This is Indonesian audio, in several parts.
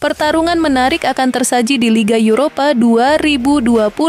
Pertarungan menarik akan tersaji di Liga Eropa 2024-2025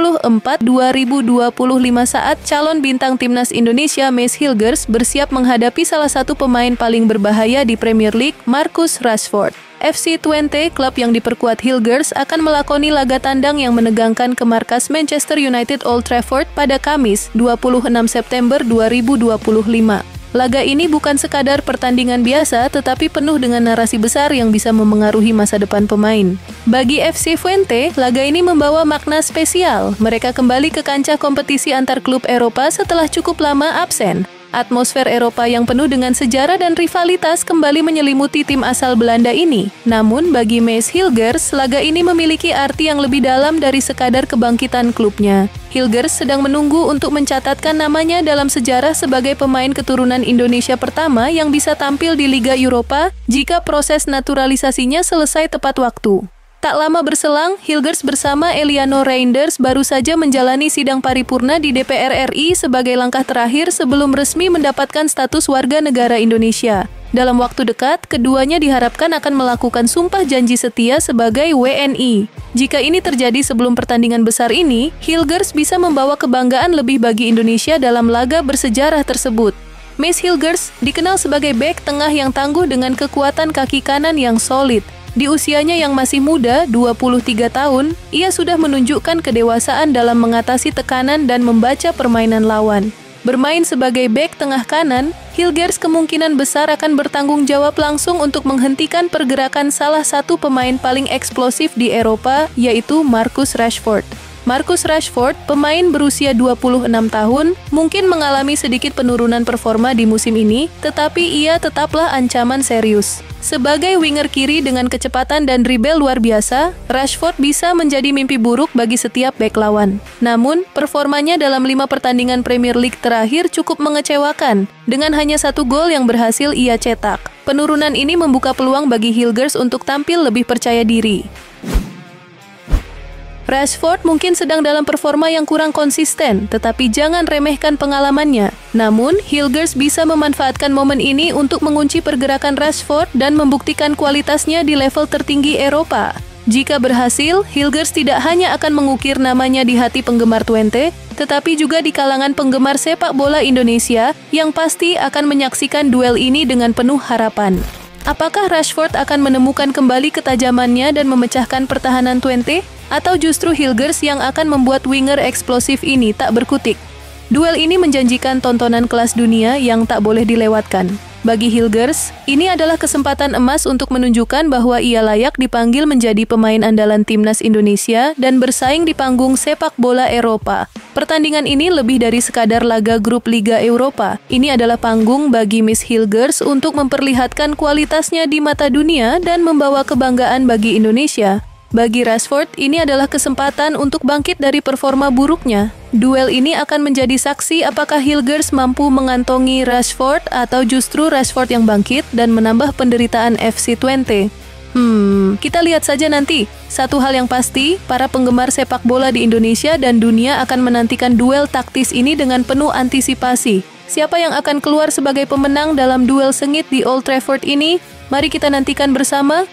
saat calon bintang timnas Indonesia Maes Hilgers bersiap menghadapi salah satu pemain paling berbahaya di Premier League, Marcus Rashford. FC Twente, klub yang diperkuat Hilgers, akan melakoni laga tandang yang menegangkan ke markas Manchester United Old Trafford pada Kamis, 26 September 2025. Laga ini bukan sekadar pertandingan biasa, tetapi penuh dengan narasi besar yang bisa memengaruhi masa depan pemain. Bagi FC Twente, laga ini membawa makna spesial. Mereka kembali ke kancah kompetisi antar klub Eropa setelah cukup lama absen. Atmosfer Eropa yang penuh dengan sejarah dan rivalitas kembali menyelimuti tim asal Belanda ini. Namun, bagi Maes Hilgers, laga ini memiliki arti yang lebih dalam dari sekadar kebangkitan klubnya. Hilgers sedang menunggu untuk mencatatkan namanya dalam sejarah sebagai pemain keturunan Indonesia pertama yang bisa tampil di Liga Eropa jika proses naturalisasinya selesai tepat waktu. Tak lama berselang, Hilgers bersama Eliano Reinders baru saja menjalani sidang paripurna di DPR RI sebagai langkah terakhir sebelum resmi mendapatkan status warga negara Indonesia. Dalam waktu dekat, keduanya diharapkan akan melakukan sumpah janji setia sebagai WNI. Jika ini terjadi sebelum pertandingan besar ini, Hilgers bisa membawa kebanggaan lebih bagi Indonesia dalam laga bersejarah tersebut. Maes Hilgers dikenal sebagai bek tengah yang tangguh dengan kekuatan kaki kanan yang solid. Di usianya yang masih muda, 23 tahun, ia sudah menunjukkan kedewasaan dalam mengatasi tekanan dan membaca permainan lawan. Bermain sebagai bek tengah kanan, Hilgers kemungkinan besar akan bertanggung jawab langsung untuk menghentikan pergerakan salah satu pemain paling eksplosif di Eropa, yaitu Marcus Rashford. Marcus Rashford, pemain berusia 26 tahun, mungkin mengalami sedikit penurunan performa di musim ini, tetapi ia tetaplah ancaman serius. Sebagai winger kiri dengan kecepatan dan dribble luar biasa, Rashford bisa menjadi mimpi buruk bagi setiap bek lawan. Namun, performanya dalam 5 pertandingan Premier League terakhir cukup mengecewakan, dengan hanya 1 gol yang berhasil ia cetak. Penurunan ini membuka peluang bagi Hilgers untuk tampil lebih percaya diri. Rashford mungkin sedang dalam performa yang kurang konsisten, tetapi jangan remehkan pengalamannya. Namun, Hilgers bisa memanfaatkan momen ini untuk mengunci pergerakan Rashford dan membuktikan kualitasnya di level tertinggi Eropa. Jika berhasil, Hilgers tidak hanya akan mengukir namanya di hati penggemar Twente, tetapi juga di kalangan penggemar sepak bola Indonesia yang pasti akan menyaksikan duel ini dengan penuh harapan. Apakah Rashford akan menemukan kembali ketajamannya dan memecahkan pertahanan Twente? Atau justru Hilgers yang akan membuat winger eksplosif ini tak berkutik? Duel ini menjanjikan tontonan kelas dunia yang tak boleh dilewatkan. Bagi Hilgers, ini adalah kesempatan emas untuk menunjukkan bahwa ia layak dipanggil menjadi pemain andalan timnas Indonesia dan bersaing di panggung sepak bola Eropa. Pertandingan ini lebih dari sekadar laga grup Liga Eropa. Ini adalah panggung bagi Maes Hilgers untuk memperlihatkan kualitasnya di mata dunia dan membawa kebanggaan bagi Indonesia. Bagi Rashford, ini adalah kesempatan untuk bangkit dari performa buruknya. Duel ini akan menjadi saksi apakah Hilgers mampu mengantongi Rashford atau justru Rashford yang bangkit dan menambah penderitaan FC Twente. Kita lihat saja nanti. Satu hal yang pasti, para penggemar sepak bola di Indonesia dan dunia akan menantikan duel taktis ini dengan penuh antisipasi. Siapa yang akan keluar sebagai pemenang dalam duel sengit di Old Trafford ini? Mari kita nantikan bersama.